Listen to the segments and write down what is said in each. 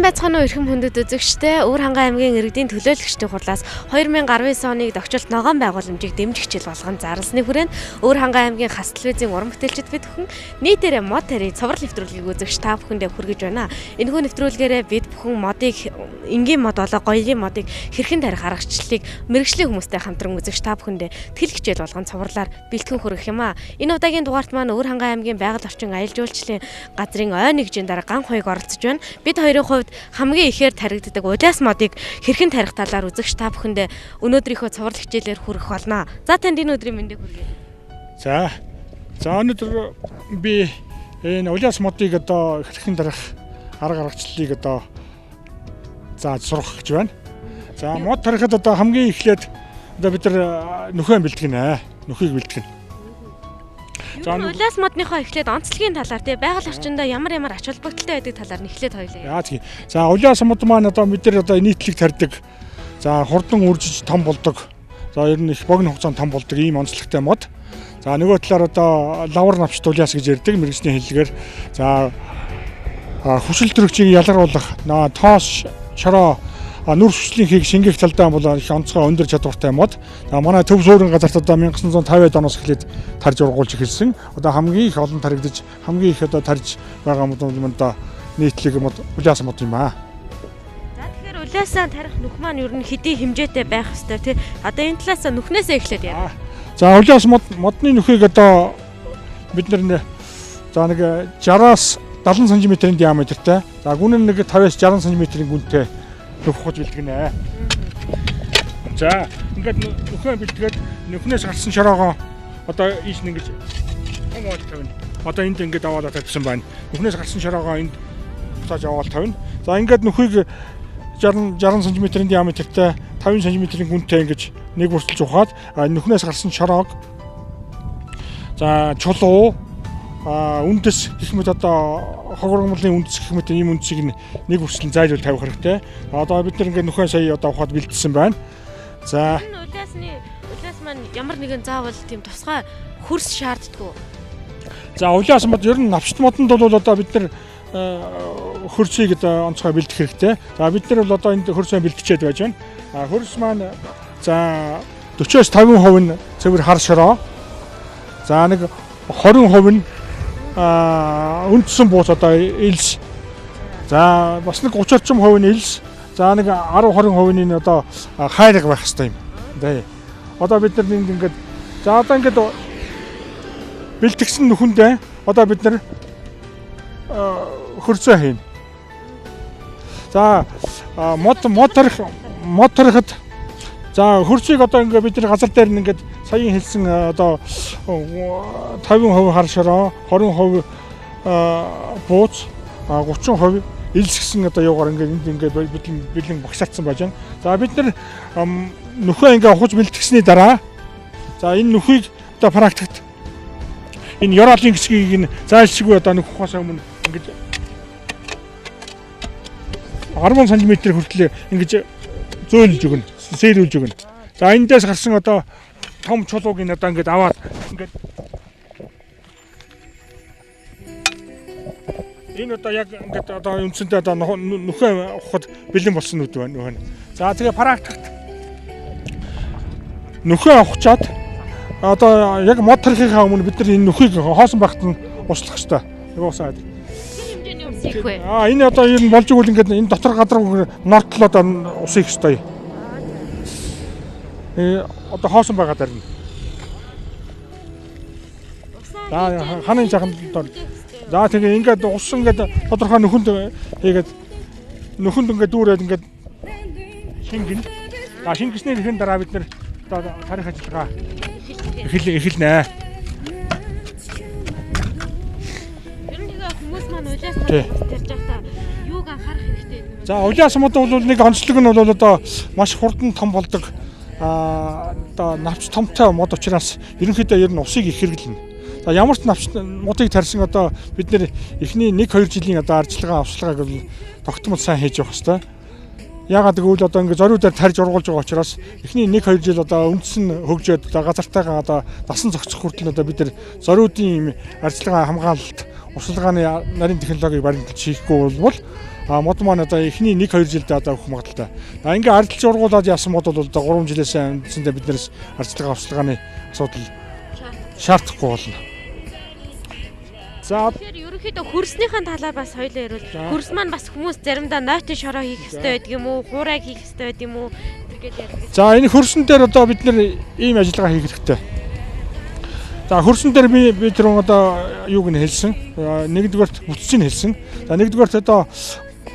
байцгаана уу эрхэм хүндэт үзэгчдээ Өвөр хангай аймгийн иргэдийн төлөөлөгчдийн хурлаас 2019 оны тогтчлт ногоон байгууламжийг дэмжих хичээл болгон зарласны хүрээнд Өвөр хангай аймгийн хас телевизийн уран бүтээлчид бид бүхэн нийтээрээ мод тарийг цоврал нэвтрүүлгийг үзэгч та бүхэндээ хүргэж байна. Энэхүү нэвтрүүлгээрээ бид бүхэн модыг энгийн мод болоо гоёлын модыг хэрхэн тарих аргачлалыг мэргэжлийн хүмүүстэй хамтран үзэгч та бүхэндээ тэл хичээл болгон цоврлаар бэлтгэн хүргэх юм а. Энэ удаагийн дугаарт маань Өвөр хангай аймгийн байгаль орчин аялал жуулчлалын газрын ой нэгжийн дараа ган хоёг оролцож байна. Бид хоёрын хувьд хамгийн ихээр таригддаг улаас модыг хэрхэн тарих талаар үзэгч та бүхэндээ өнөөдрийнхөө цоврал хичээлээр хүргэх болно. За танд энэ өдрийн мэндийг хүргэе. За өнөөдөр би энэ улаас модыг одоо хэрхэн тарих арга аргачлалыг одоо сурах гэж байна. За мод тарихад одоо хамгийн эхлээд одоо бид нар нөхөө бэлтгэнэ. Нөхийг бэлтгэнэ. За улаас модныхоо эхлээд онцлогийн талаар тий байгаль орчиндөө ямар ач холбогдолтой байдаг талаар нь эхлээд хоёлаа. Яа тийм. За улаас мод маань одоо бид нар одоо нийтлэг тарьдаг. За хурдан үржиж том болдог. За ер нь их богино хугацаанд том болдог ийм онцлогтой мод. За нөгөө талаар одоо лавар навчт улаас гэж ярьдаг мэргэжлийн хэллэгээр. За хүсэл төрөгчийг ялгаруулах тоос шороо нүр хүчлийнхийг шингээх талдаа бол их онцгой өндөр чадвартай мод. Манай төв суурин газарт одоо 1950-ад оноос эхлээд тарж ургуулж эхэлсэн. Одоо хамгийн их олон таригдж, хамгийн их одоо тарж байгаа мод одоо нийтлэг мод улаас мод юм аа. За тэгэхээр улаасаа тарих нүх маань ер нь хэдий хэмжээтэй байх ёстой тий. Одоо энэ талаас нүхнээсээ эхлээд яа. За улаас модны нүхийг одоо бид нэг 60-аас 70 см-ийн диаметртай. За гүн нэг 50-аас 60 см-ийн гүнтэй нөхөж бэлтгэнэ. За ингээд нөхөө бэлтгээд нөхнөөс гарсан шороогоо одоо ийш нэг ингэж аваад тавина. Одоо энд ингээд аваад тавьсан байна. Нөхнөөс гарсан шороогоо энд буцааж аваад тавина. За ингээд нөхийг 60 см-ийн диаметртай 50 см-ийн гүнтэй ингэж нэг бүртэлж ухаад нөхнөөс гарсан шороог за чулуу үндэс гэх мэт одоо хогрогмлын үндэс гэх мэт ийм үндсийг нэг хүртэл зайлуул тавих хэрэгтэй. Одоо бид нар ингээд нөхөө сая одоо ухаад бэлдсэн байна. За энэ улаас маань ямар нэгэн заавал тийм тусгай хөрс шаарддаг. За улаас мод ер нь навчт модонд бол одоо бид нар хөрсийг одоо онцгой бэлдэх хэрэгтэй. За бид нар бол одоо энд хөрсөө бэлтчихэд байж байна. Хөрс маань за 40-50% нь цэвэр хар шороо. За нэг 20% нь үндсэн бууц одоо элс. За бас нэг 30 орчим хувь нь элс. За нэг 10-20% нь одоо хайраг байх хэрэгтэй юм. Тэ. Одоо бид нар ингээд за одоо ингээд бэлтгэсэн нүхэндээ одоо бид нар хөрсөө хийнэ. За мод тарихад за хөрсийг одоо ингээд бид нар газар дээр нь ингээд саяын хэлсэн одоо 50% хар шороо, 20% бууц, 30% элс гэсэн одоо юугаар ингээд бэлэн багшаацсан байж байна. За бид нар нөхөө ингээд ухаж бэлтгэсний дараа за энэ нөхийг одоо практикт энэ ёроолын хэсгийг нь зайлшгүй одоо нэг ухаас өмнө ингээд 10 см хүртэл ингэж зөөлж өгнө, сэрүүлж өгнө. За эндээс гарсан одоо том чулууг нь одоо ингээд аваад ингээд энэ одоо яг ингээд одоо үндсэндээ одоо нөхөө ухад бэлэн болсон нүд байна. За тэгээ практикт нөхөө ухчаад одоо яг мод тарихынхаа өмнө бид нар энэ нөхийг хоосон багт нь услах хэрэгтэй. Юусаад. Хэмжээний ус хийх вэ? Энэ одоо ер нь болж игэл ингээд энэ дотор гадар нортлоо одоо ус хийх хэрэгтэй. Одоо хоосон байгаа дарна. За ханын жахан дор. За тэгээ ингээд ус ингээд тодорхой нөхөнд хийгээд нөхөнд ингээд дүүрээд ингээд шингэн. За шингэсний нэхэн дараа бид нэр одоо тарих ажиллагаа эхэлнэ. Ер нь хүмүүс маань улаас мод тарьж байхдаа юуг анхаарах хэрэгтэй юм бэ? За улаас мод бол нэг онцлог нь бол одоо маш хурдан том болдог. Одоо навч томтой мод учраас ерөнхийдөө ер нь усыг их хэрэглэнэ. За ямар ч навч модыг тарьсан одоо бид нэр эхний 1-2 жилийн одоо арчилгааг бол тогтмол сайн хийж явах хэрэгтэй. Яагаад гэвэл одоо ингээд зориуд дээр тарьж ургуулж байгаа учраас эхний 1-2 жил одоо үндэс нь хөгжөөд одоо газартайгаа одоо дасан зохицох хүртэл одоо бид нар зориудын арчилгаа хамгаалалт, урсгалгааны нарийн технологиг баримталж хийхгүй бол Мод маань одоо эхний 1-2 жилдээ одоо өгөх магадaltaй. Ингээ ардчилж ургуулад яасан мод бол одоо 3 жилээс үндсэндээ биднээс арчилгаа авчлагын асуудал шаардахгүй болно. За тэгэхээр ерөнхийдөө хөрснийхэн талаар бас хоёлаа ярил. Хөрс маань бас хүмүүс заримдаа нойтын шороо хийх хэрэгтэй байдаг юм уу? Хуурайг хийх хэрэгтэй байдаг юм уу? Тэргээд ярьдаг. За энэ хөрсөн дээр одоо бид нэр ийм ажиллагаа хийх хэрэгтэй. За хөрсөн дээр би тэр одоо юуг нь хэлсэн. Нэгдүгээрт бүтцийг хэлсэн. За нэгдүгээрт одоо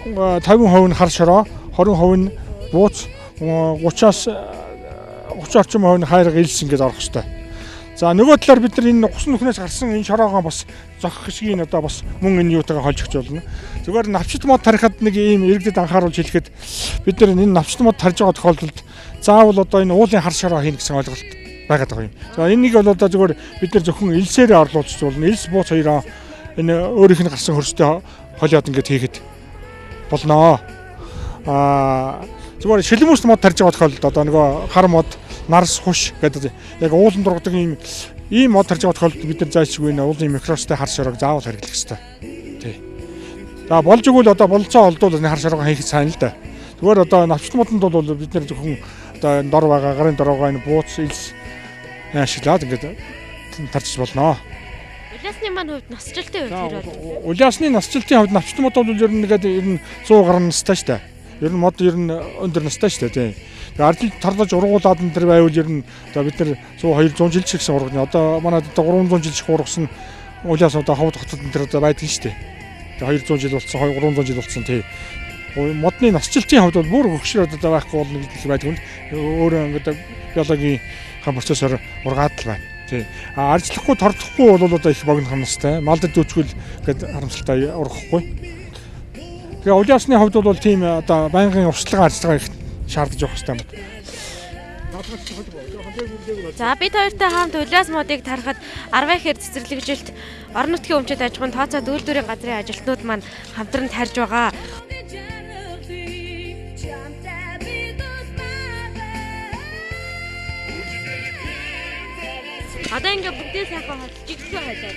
50% нь хар шороо, 20% нь бууц, 30-аас 30 орчим хувь нь хайрга илсэн гэж орох хэрэгтэй. За нөгөө талаар бид нар энэ усан нүхнээс гарсан энэ шороогоо бас зохих шиг одоо бас мөн энэ юутайгаа холж өгч болно. Зүгээр навчит мод тарихад нэг ийм иргэдэд анхааруулж хэлэхэд бид нар энэ навчит мод тарж байгаа тохиолдолд заавал одоо энэ уулын хар шороо хийнэ гэсэн ойлголт байгаад байгаа юм. За энийг бол одоо зүгээр бид нар зөвхөн элсээрээ орлуулж болно. Элс бууц хоёроо энэ өөрийнх нь гарсан хөрстэй холиод ингээд хийхэд болно. Зүгээр шилмүс мод тарж байгаа тохиолдолд одоо нөгөө хар мод нарс хуш гэдэг яг уулан дургадаг ийм мод тарж байгаа тохиолдолд бид нар зайлшгүй нэ уулын микростой хар шороог заавал хэрэглэх хэрэгтэй. Тий. За болж игэл одоо болцоо олдвол хар шороог хийх сайн л да. Зүгээр одоо навчт модонд бол бид нар зөвхөн одоо дор байгаа гарын дорогоо энэ бууц илс ашиглаад ингээд тарж болно. Улаасны маань хувьд насжилтын хувьд хэрэг. Улаасны насжилтын хувьд навчт мод бол ер нь 100 гаруй настай шүү дээ. Ер нь мод ер нь өндөр настай шүү дээ. Тэгээ ардл тарлаж ургуулад энэ төр байвал ер нь одоо бид нар 100 200 жил ч гэсэн ургана. Одоо манайд одоо 300 жил ч ургасан улаас одоо ховд хотод энэ төр одоо байдаг шүү дээ. Тэгээ 200 жил болсон, 300 жил болсон тий. Модны насжилтын хувьд бол бүр хөгшрөөд одоо байхгүй болно гэдэг байдаг юм. Өөрөө ингээд биологийн процессор ургаад л байна. Тий. Арчлахгүй тордохгүй бол одоо их богино хамстай. Малдад дүүчгэл гэдэг харамсалтай ургахгүй. Тэгээ улаасны хувьд бол тийм одоо байнгын урьдчилан ажиллагаа их шаардаж явах хэрэгтэй юм. За бид хоёртой хамт улаас модыг тарахад 10 ихээр цэцэрлэгжилт орон нутгийн өмчөд аж ахуйн тооцоод үйлдвэрийн газрын ажилтнууд маань хамтран тарьж байгаа. Одоо ингээ бүгдээ сайхан холж жигсээ хайлаа.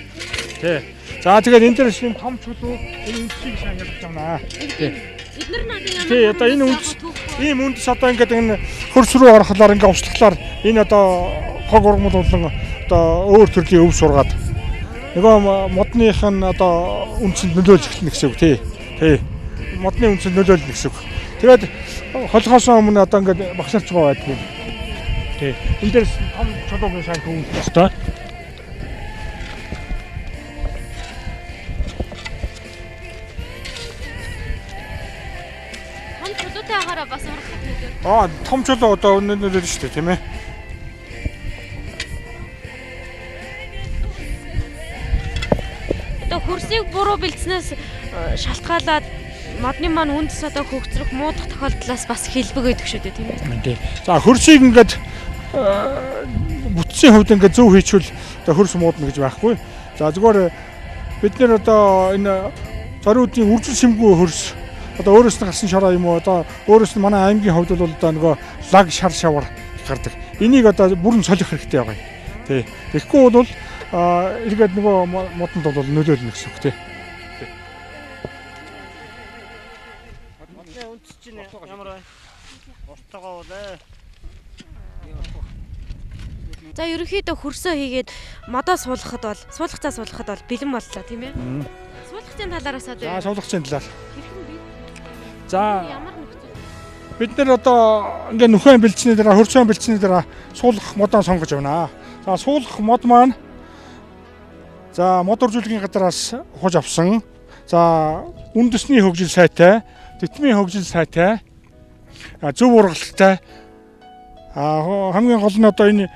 Тий. За тэгээд энэ дээр шинэ том чулуу энэ үндсийг сайн ялгаж байна. Тий. Эднэр надад ямар. Тий одоо энэ үндэс ийм үндэс одоо ингээд энэ хөрс рүү орохлоор ингээ уучлахлаар энэ одоо хог ургамал болон одоо өөр төрлийн өв сургаад нөгөө модных нь одоо үндсэнд нөлөөлж эхэлнэ гэсэн үг тий. Тий. Модны үндсэнд нөлөөлнө гэсэн үг. Тэгээд холхоос өмнө одоо ингээд багшаарч байгаа байдаг юм. Тий. Энэ дээр том чулуугийн сайн түүх өстой. Том чулуутай агаараа бас ургахад нөлөө. Том чулуу одоо нөлөөлнө шүү дээ, тийм ээ. Одоо хөрсийг буруу бэлдснээс шалтгаалаад модны маань үндэс одоо хөгцрөх муудах тохиолдлоос бас хэлбэг өгдөг шүү дээ, тийм ээ. Тий. За хөрсийг ингээд бүтцийн хувьд ингээд зөв хийчихвэл одоо хөрс муудна гэж байхгүй. За зүгээр бид нэр одоо энэ зориудын үржил шимгүй хөрс одоо өөрөөс нь гарсан шороо юм уу одоо өөрөөс нь манай аймгийн хувьд бол одоо нөгөө лаг шар шавар гардаг. Энийг одоо бүрэн солих хэрэгтэй байгаа юм. Тий. Тэгэхгүй бол эргээд нөгөө модонд бол нөлөөлнө гэсэн үг тий. Үндэс чинь ямар байна? Уртагаа болоо. За ерөнхийдөө хөрсөө хийгээд модоо суулгахад бол суулгах бэлэн боллоо тийм ээ. Суулгахын талаараас одоо. За суулгахын талаар. Хэрхэн бэ? За Ямар нөхцөл? бид нар одоо ингээ нөхөн бэлчний дараа хөрцөн бэлчний дараа суулгах модоо сонгож байна. За суулгах мод маань за мод уржуулгын газраас ухаж авсан. За үндэсний хөгжил сайтай, титмийн хөгжил сайтай, зөв ургалалтай. Хамгийн гол нь одоо энэ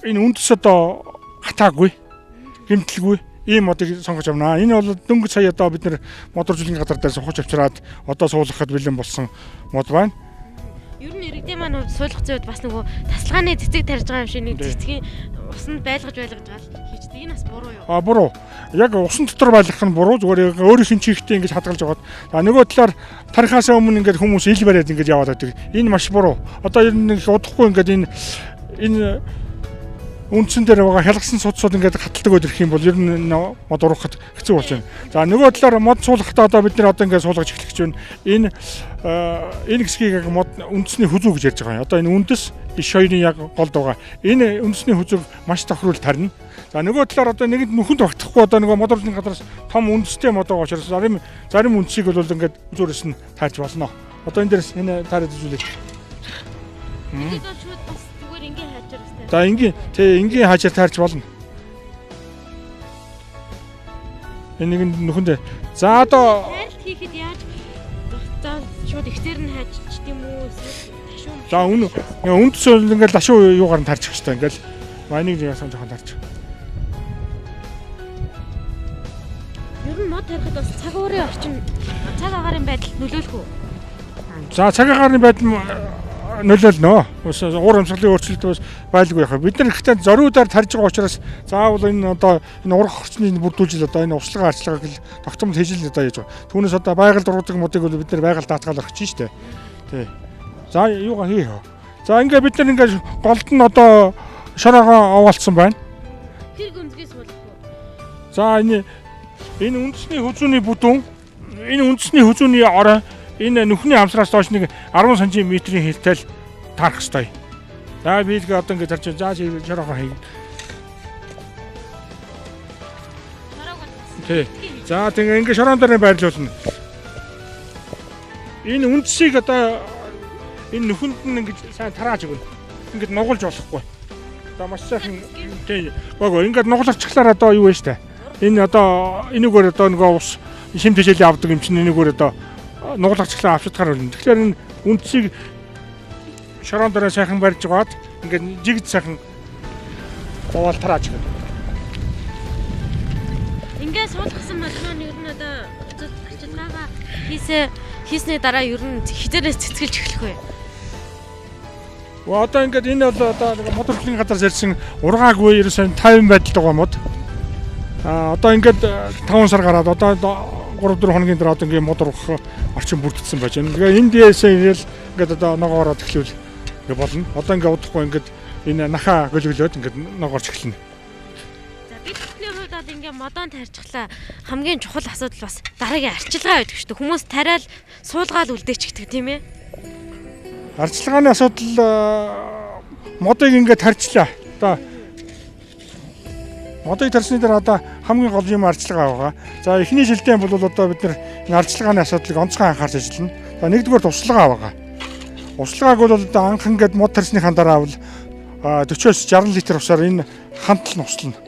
үндэс одоо хатаагүй, гэмтэлгүй ийм модыг сонгож авнаа. Энэ бол дөнгөж сая одоо бид нар мод уржуулгын газар дээр сухаж авчираад одоо суулгахад бэлэн болсон мод байна. Ер нь иргэдийн маань суулгах зүйд бас нөгөө тасалгааны цэцэг тарьж байгаа юм шиг нэг цэцгийн усанд байлгаж гал хийждэг. Энэ бас буруу юу? Буруу. Яг усан дотор байлгах нь буруу. Зүгээр өөрийнх нь чихтэй ингэж хадгалж байгаад. За нөгөө талаар тарихаас өмнө ингээд хүмүүс ил бариад ингэж яваад байдаг. Энэ маш буруу. Одоо ер нь удахгүй ингээд энэ үндсэн дээр байгаа хялгсан судсууд ингээд хаталдаг өдөрх юм бол ер нь мод ургахад хэцүү болж байна. За нөгөө талаар мод суулгахдаа одоо бид нэр одоо ингээд суулгаж эхлэх чинь энэ хэсгийг яг мод үндэсний хүзүү гэж ярьж байгаа юм. Одоо энэ үндэс биш хоёрын яг голд байгаа. Энэ үндэсний хүзүүг маш тохируул тарина. За нөгөө талаар одоо нэгэнд нүхэнд багтахгүй одоо нөгөө мод урлын гадраас том үндэстэй мод байгаа учраас зарим үндсийг бол ингээд зүрээс нь таарч болно. Одоо энэ дээрс энэ таараад үзүүлээ. Тэгээд шууд бас зүгээр ингээ хайчаар өстэй. За энгийн хаажаар таарч болно. Энийг нүхэндээ. За одоо тайлт хийхэд яаж за шууд ихтер нь хайчих тийм үү эсвэл ташуун. за үндэс бол ингээл лашуу юугаар нь таарчих хэвээр ингээл майныг яасан жоохон таарчих. Ер нь мод тарихад бас цаг уурын орчин цаг агаарын байдал нөлөөлөх үү? За цаг агаарын байдал нөлөөлнө. Уур амьсгалын өөрчлөлт бас байлгүй яхаа. Бид нар ихтэй зориудаар тарж байгаа учраас заавал энэ одоо энэ урах орчныг бүрдүүлж одоо энэ услага арчлагыг л тогтмол хийж л одоо яаж байгаа. Түүнээс одоо байгаль дуруудаг модыг бол бид нар байгаль даатгаал орчих чинь шүү дээ. Тий. За юугаа хий. За ингээ бид нар ингээ голд нь одоо шороогоо овоолцсон байна. Тэр гүнзгийс болох уу? За энэ үндэсний хүзүүний бүдүүн, энэ үндэсний хүзүүний орой энэ нүхний амсраас доош нэг 10 см-ийн хэлтэл таарах ёстой. За би л одоо ингэ тарч за шороогоо хий. Тий. За тэгээ ингэ шороон дээр байрлуулна. Энэ үндсийг одоо энэ нүхэнд нь ингэ сайн тарааж өгнө. Ингэ нугалж болохгүй. Одоо маш сайхан тий. Гоо ингэ нугалчихлаар одоо юу вэ штэ. Энэ одоо энэгээр одоо нөгөө ус шим тэжээлийн авдаг юм чинь энэгээр одоо нугалчихлаа авчдахаар болно. Тэгэхээр энэ үндсийг шороон дээр сайхан барьж гаад ингээд жигд сайхан бовол тарааж өгнө. Ингээд суулгасан машин ер нь одоо арчилгаага хийсний дараа ер нь хизээрээс цэцгэлж эхлэх вэ? Одоо ингээд энэ бол одоо мод урлын гадраас ярьсан ургаагүй ерөөсөө 50 байдалтай байгаа мод. Одоо ингээд 5 сар гараад одоо 3-4 хоногийн дараа одоо ингээд мод ургах орчин бүрдсэн байж байна. Тэгээ энэ дээсээ ирэл ингээд одоо ногоо ороод эхлүүл ингээд болно. Одоо ингээд удахгүй ингээд энэ нахаа гөлгөлөөд ингээд ногоорч эхэлнэ. За бид бүхний хувьд одоо ингээд модон тарьчихлаа. Хамгийн чухал асуудал бас дараагийн арчилгаа байдаг шүү дээ. Хүмүүс тариал суулгаад үлдээчихдэг тийм ээ. Арчилгааны асуудал модыг ингээд тарьчлаа. Одоо модыг тарьсны дараа одоо хамгийн гол юм арчилгаа байгаа. За эхний жилдээ бол одоо бид нар энэ арчилгааны асуудлыг онцгой анхаарч ажиллана. За нэгдүгээр туслага байгаа. Услагааг бол одоо анх ингээд мод тарьсныхаа дараа бол 40-60 литр усаар энэ хантал нь услана.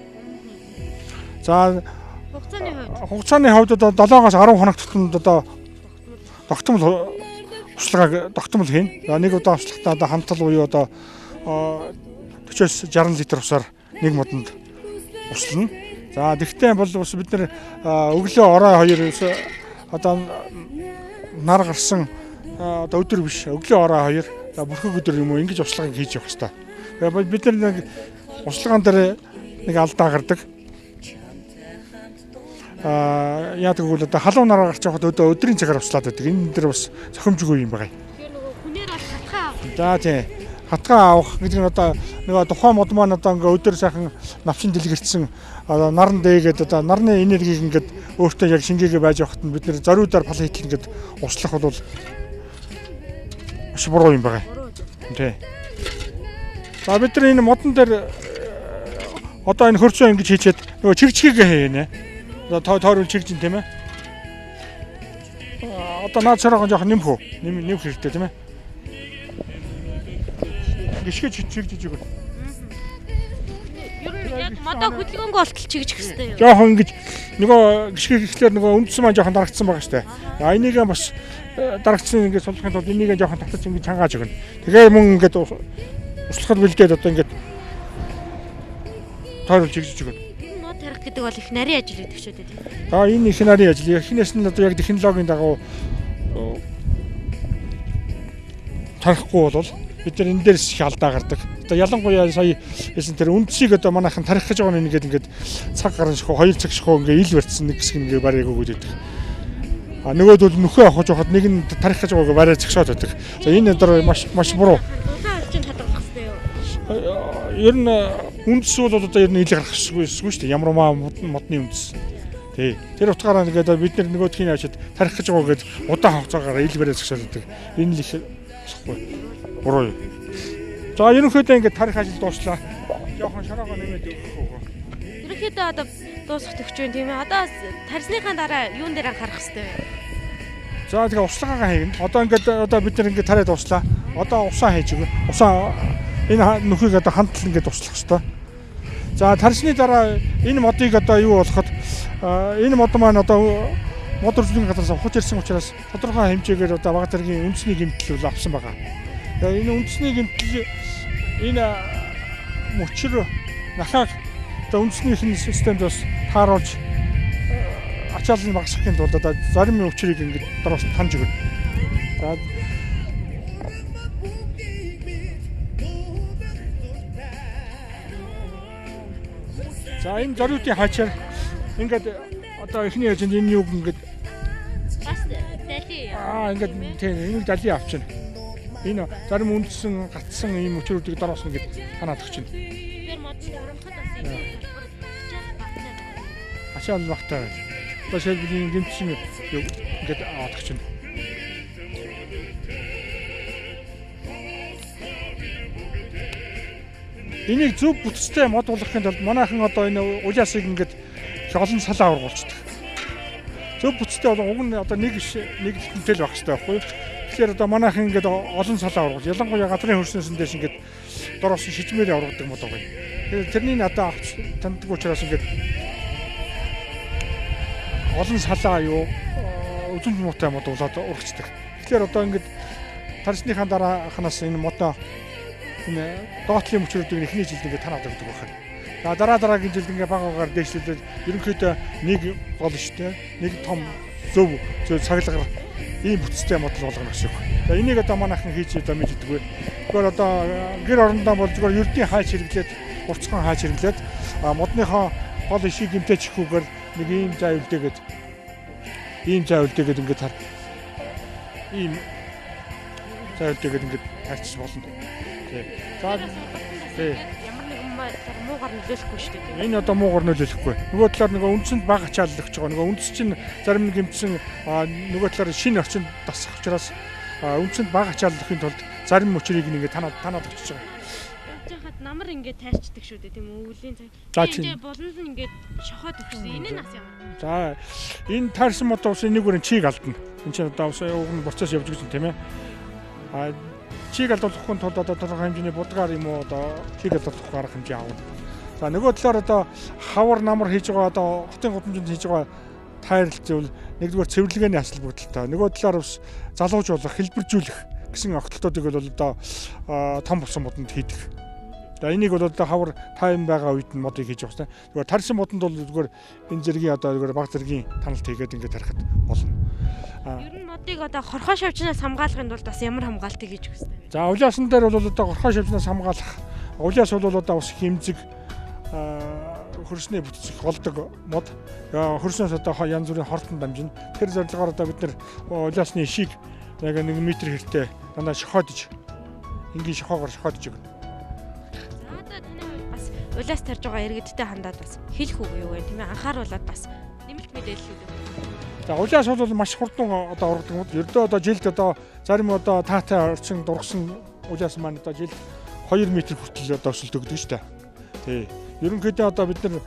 За хугацааны хувьд одоо 7-аас 10 хоног тутамд одоо тогтмол услагааг тогтмол хийн. За нэг удаа услахтаа одоо хантал буюу одоо 40-60 литр усаар нэг модонд услана. За тэгтээ бол бас бид нар өглөө орой 2 одоо нар гарсан одоо өдөр биш өглөө орой 2 за бүрхэг өдөр юм уу ингэж услагыг хийж явах хэрэгтэй. Тэгээ бид нар нэг услагаан дээр нэг алдаа гардаг. Яадаг гэвэл одоо халуун нараа гарч явахад өдрийн цагаар услаад байдаг. Энэ дээр бас зохимжгүй юм байна. Тэгэхээр нөгөө хүнээр бол хатгаа. За тийм. Хатгаа авах гэдэг нь одоо нөгөө тухайн мод маань одоо ингээ өдөр сайхан навчин дэлгэрсэн наран дээгээд одоо нарны энергийг ингээд өөртөө яг шингээгээ байж явахад нь бид нэр зориудаар пал хийтэл ингээд услах бол маш буруу юм байна. Тий. За бид нар энэ модон дээр одоо энэ хөрцөө ингэж хийчихэд нөгөө чирчгийг хийнэ. Одоо тойрол чирж ин тийм ээ. Одоо наад шороогоо жоох нэмэх үү? Нэмэх хэрэгтэй тийм ээ. Гიშгэ чирж өгөх. Ер нь яг модоо хөдөлгөөнгөө болтол чигжих хэрэгтэй юу? Жохон ингэж нөгөө гიშгэ гэхлээр нөгөө үндсэн маань жохон дарагдсан байгаа штэ. Энийг бас дарагдсан ингэж суллахын тулд энийг жохон татаж ингэж хангааж өгнө. Тэгээ мөн ингэж услахад бэлдээд одоо ингэж тойрол чигж өгнө. Мод тарих гэдэг бол их нарийн ажил гэдэг шүү дээ тийм. Энэ их нарийн ажил. Эхнээс нь одоо яг технологийн дагуу тарихгүй бол бид нар энэ дээрс их алдаа гардаг. Одоо ялангуяа сая хэлсэн тэр үндсийг одоо манайхан тарих гэж байгаа нь ингээд цаг гарan шихөө 2 цаг шихөө ингээд ил барьцсан нэг хэсэг ингээд барайг өгөөд байдаг. Нөгөөд бол нөхөө авах жоохот нэг нь тарих гэж байгааг барай згшоод байдаг. За энэ өдөр маш буруу. Дулаан орчин хадгалах хэрэгтэй юу? Ер нь үндэс бол одоо ер нь ил гарахгүй шүү дээ. Ямар модны үндэс. Тий. Тэр утгаараа ингээд бид нар нөгөөдхийн авчид тарих гэж байгаа гээд удаан хугацаагаар илбэрээс гшаалдаг. Энэ л их болохгүй. Буруу. За ерөнхийдөө ингээд тарих ажил дууслаа. Жохон шороогоо нэмээд өгөх үү. Ерөнхийдөө одоо дуусах төгч юм тийм ээ. Одоо тарсныхаа дараа юун дээр анхаарах хэрэгтэй вэ? За тэгээ услагаагаа хийгэн. Одоо бид нар ингээд тараад дуслаа. Одоо усаа хийж өгөө. Усаа энэ нүхийг одоо хандлан ингээд туслах хэрэгтэй. За тарсны дараа энэ модыг одоо юу болоход энэ мод маань одоо мод үржлийн газраас авах ирсэн учраас тодорхой хэмжээгээр одоо бага зэргийн үндэсний гэмтэл авсан байгаа. Тэгээ энэ үндэсний гэмтэл энэ мөчр нахаг одоо үндэсний системд бас тааруулж ачааллыг багасгахын тулд одоо зарим өвчрийг ингээд дороос таньж өгнө. За энэ зориудын хачаар ингээд одоо эхний яжинд энэ юг ингээд Бас дали. ингээд тийм энийг дали авчихна. Энэ зарим үндсэн гатсан ийм өчрүүдийг дороос ингээд танаад өгчихнэ. Тэр модны урамхад бас энэ Ачаал багтаа. Одоо шилбэлийн гэмтсэн ингээд аваад өгчихнэ. Энийг зөв бүтцтэй мод болгохын тулд манайхан одоо энэ улаасыг ингээд олон салаа ургуулчихдаг. Зөв бүтцтэй бол уг нь одоо нэг төлөв байх хэрэгтэй байхгүй юу? Тэгэхээр одоо манайхан ингээд олон салаа ургуул. Ялангуяа газрын хөрснөөс дэш ингээд дороос шижмээр ургадаг мод байгаа юм. Тэгэхээр тэрний надад авч танддаг учраас ингээд олон салаа юу үзүн муутай мод болоод ургацдаг. Тэгэхээр одоо ингээд тарсныхаа дараахнаас энэ модоо энэ доотлын мөчрүүдийг эхний жилд ингээд танаад өгдөг байна. За дараагийн жилд ингээд багаагаар дээшлүүлээд ерөнхийдөө нэг гол штэ нэг том зөв цаглагаар ийм бүтцтэй модл болгоно гэсэн үг. За энийг одоо манайхан хийж одоо мэддэггүй. Тэгвэл одоо гэр орондоо бол зөвхөн ердийн хаач хэрэглээд урцхан хаач хэрэглээд модныхоо гол ишиг гимтэй чихүүгээр нэг ийм зай үлдээгээд ингээд хар ийм зай үлдээгээд ингээд харьцаж болно. За ямар нэгэн муугар нөлөөлөхгүй шүү дээ. Энэ одоо муугар нөлөөлөхгүй. Нөгөө талаар нөгөө үндсэнд бага ачаалал өгч байгаа. Нөгөө үндс чинь зарим нэг гэмтсэн нөгөө талаар шинэ орчинд дасах учраас үндсэнд бага ачаалал өгөхийн тулд зарим мөчрийг ингээд танаад өгч байгаа. Жахад намар ингээд тайрчдаг шүү дээ тийм үү? Үлийн цаг. Тэгээд болонд нь ингээд шохоод өгсөн. Энэ нь нас ямар. За энэ таарсан мод ус нэг бүрийн чийг алдна. Энд чинь одоо ус уг нь процесс явж байгаа юм тийм ээ. Чийг алдуулахын тулд одоо тодорхой хэмжээний будгаар юм уу одоо чийг алдуулах арга хэмжээ авна. За нөгөө талаар одоо хавар намар хийж байгаа одоо хотын гудамжинд хийж байгаа тайрлт зөвл нэгдүгээр цэвэрлэгээний асал бүгдэлтэй. Нөгөө талаар бас залуужуулах, хэлбэржүүлэх гэсэн огтлтуудыг бол одоо том болсон модонд хийдэг. За энийг бол одоо хавар тайм байгаа үед нь модыг хийж байгаа юм. Зүгээр тарьсан модонд бол зүгээр энэ зэргийн одоо зүгээр баг зэргийн таналт хийгээд ингээд тарихад болно. Ер нь модыг одоо хорхоо шавжнаас хамгаалахын тулд бас ямар хамгаалтыг хийж өгөх вэ? За улаасан дээр бол одоо хорхоо шавжнаас хамгаалах. Улаас бол одоо бас хэмзэг хөрснөө бүтцэх голдог мод. Хөрснөөс одоо янз бүрийн хортон дамжина. Тэр зорилгоор одоо бид нар улаасны ишийг яг 1 м хэртэй дандаа шохоодж энгийн шохоогоор шохоодж өгнө. За одоо таны бас улаас тарж байгаа иргэдтэй хандаад бас хэлэх үг юу вэ тийм ээ? Анхааруулад бас нэмэлт мэдээлэл өгөх. За улаас бол маш хурдан одоо ургадаг мод. Ердөө одоо жилд одоо зарим одоо таатай орчин дургсан улаас маань одоо жилд 2 м хүртэл одоо өсөлт өгдөг шүү дээ. Тий. Ерөнхийдөө одоо бид нар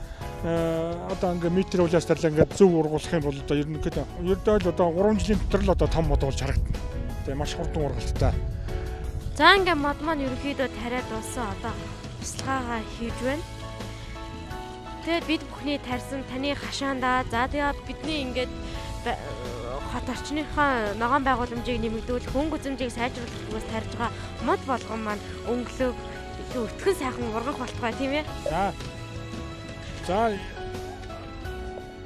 одоо ингээ метр улаас тарлаа ингээ зөв ургуулах юм бол одоо ерөнхийдөө л одоо 3 жилийн дотор л одоо том мод болж харагдана. Тий маш хурдан ургалттай. За ингээ мод маань ерөнхийдөө тариад дууссан одоо туслахаагаа хийж байна. Тэгээд бид бүхний тарьсан таны хашаандаа за тэгээд бидний ингээд хот орчныхаа ногоон байгууламжийг нэмэгдүүлэх, хүн гүзэмжийг сайжруулах зүгээс тарьж байгаа мод болгон маань өнгөлөг өтгөн сайхан ургах болтугай тийм ээ.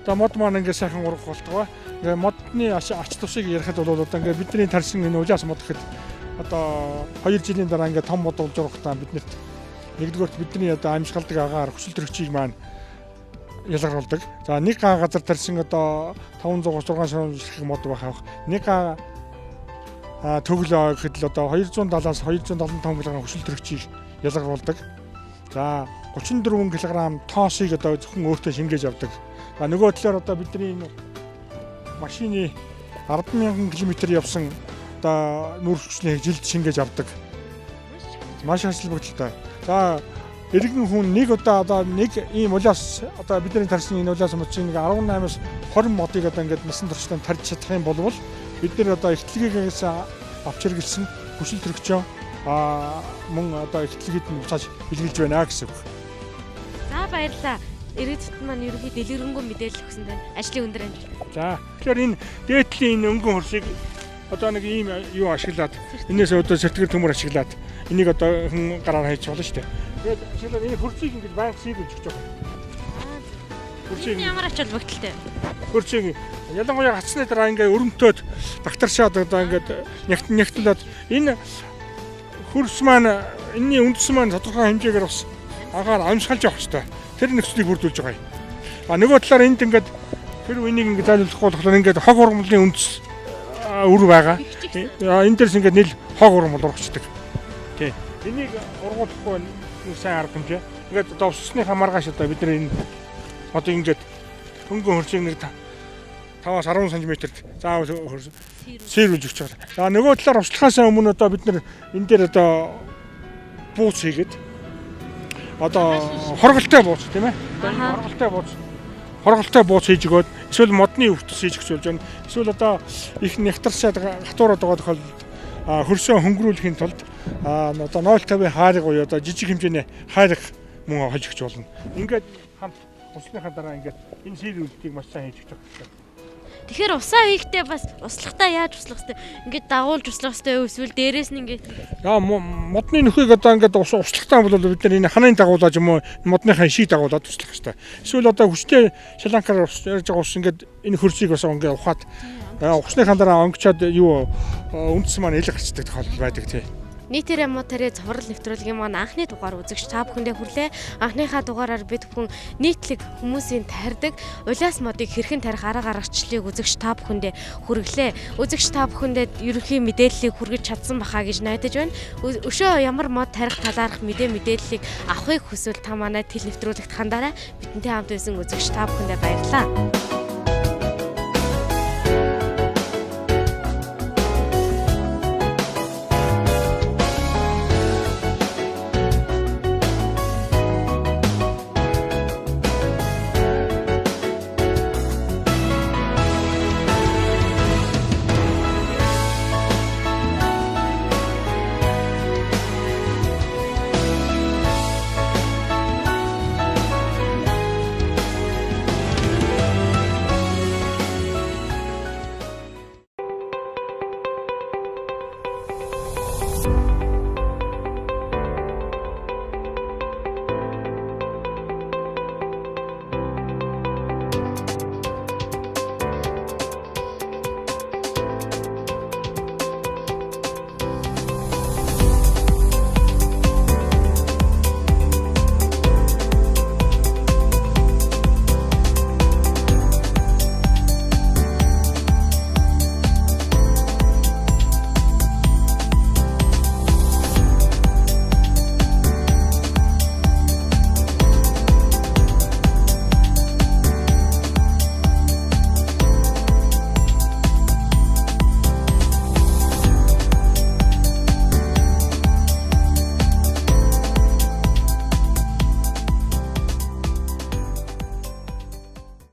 За мод маань ингээд сайхан ургах болтугай. Ингээд модны ач тусыг ярихад бол одоо ингээд бидний тарьсан энэ улаас мод гэхэд одоо 2 жилийн дараа ингээд том мод болж ургахтаа биднэрт нэгдүгээрт бидний одоо амьсгалдаг агаар хүсэл төрөгчийг маань ялгаруулдаг. За нэг газар тарьсан одоо 536 ширхэг мод байх. Нэг төглөө гэхэд л одоо 270-аас 275 кг хүсэл төрөгчийг ялгаруулдаг. За 34 кг тоосыг одоо зөвхөн өөртөө шингээж авдаг. За нөгөө талаар одоо бидний энэ машины 10,000 км явсан одоо нүүр хүчний жилд шингээж авдаг. Маш ажил бүгдэлтэй. За иргэн хүн нэг удаа одоо нэг ийм улаас одоо бидний тарьсан энэ улаас мөчийн нэг 18-аас 20 модыг одоо ингээд насан туршдаа тарьж чадах юм бол бид нар одоо ихтлгээс авч хэрэгэлсэн хүсэл төрөгчөө мөн одоо ихтлгээд нь буцааж бэлгэлж байна гэсэн үг. За баярлалаа. Иргэдэд маань ерөнхий дэлгэрэнгүй мэдээлэл өгсөн тань ажлын өндөр амжилт. За тэгэхээр энэ дээдлийн энэ өнгөн хөрсийг одоо нэг ийм юу ашиглаад энээс одоо сертификат төмөр ашиглаад энийг одоо хүн гараар хайж болно шүү дээ. Тэгээд ашиглаад энэ хөрсийг ингэж байнга сийгүүлж өгч байгаа. Хөрсийг ямар ач холбогдолтой? Хөрсийг ялангуяа хацсны дараа ингээ өрөмтөөд бактаршаад одоо ингээд нягтлаад энэ хөрс маань энэний үндэс маань тодорхой хэмжээгээр бас агаар амсгалж явах хэрэгтэй. Тэр нөхцөлийг бүрдүүлж байгаа юм. Нөгөө талаар энд ингээд тэр үнийг ингээд зайлуулахгүй болохоор ингээд хог ургамлын үндэс үр байгаа. Энэ дээрс ингээд нийл хог ургамл урагчдаг. Тий. Энийг ургуулахгүй нэг сайн арга хэмжээ. Ингээд одоо усны маргааш одоо бид нар энэ одоо ингээд хөнгөн хөрсийг нэг 5-аас 10 см-д заавал сэрүүлж өгч байгаа. За нөгөө талаар услахаас өмнө одоо бид нар энэ дээр одоо бууц хийгээд одоо хорголтой бууц тийм ээ. Хорголтой бууц хийж өгөөд эсвэл модны өвтөс хийж өгч болж байна. Эсвэл одоо их нягтаршаад хатуураад байгаа тохиолдолд хөрсөө хөнгөрүүлэхийн тулд одоо 0.50 хайрыг буюу одоо жижиг хэмжээний хайрыг мөн хольж өгч болно. Ингээд хамт усныхаа дараа ингээд энэ сэрүүлтийг маш сайн хийж өгч байгаа. Тэгэхээр усаа хийхдээ бас услахтаа яаж услах вэ? Ингээд дагуулж услах вэ? Эсвэл дээрээс нь ингээд модны нөхөйг одоо ингээд услахтаа бол бид нар энэ ханын дагуулж юм уу модныхаа шийг дагуулад услах хэрэгтэй. Эсвэл одоо хүчтэй шаланкаар ярьж байгаа ус ингээд энэ хөрсийг бас ингээд ухаад усныхаа дараа онгочоод юу үндэс маань ил гарчдаг тохиолдол байдаг тий. Нийтээрээ мотори цоврал нэвтрүүлгийн маань анхны дугаар үзэгч та бүхэндээ хүрлээ. Анхныхаа дугаараар бид бүхэн нийтлэг хүмүүсийн тарьдаг улаас модыг хэрхэн тарих арга аргачлалыг үзэгч та бүхэндээ хүргэлээ. Үзэгч та бүхэндээ ерөнхий мэдээллийг хүргэж чадсан бахаа гэж найдаж байна. Өшөө ямар мод тарих талаарх мэдээллийг авахыг хүсвэл та манай тэл нэвтрүүлэгт хандаарай. Бидэнтэй хамт байсан үзэгч та бүхэндээ баярлалаа.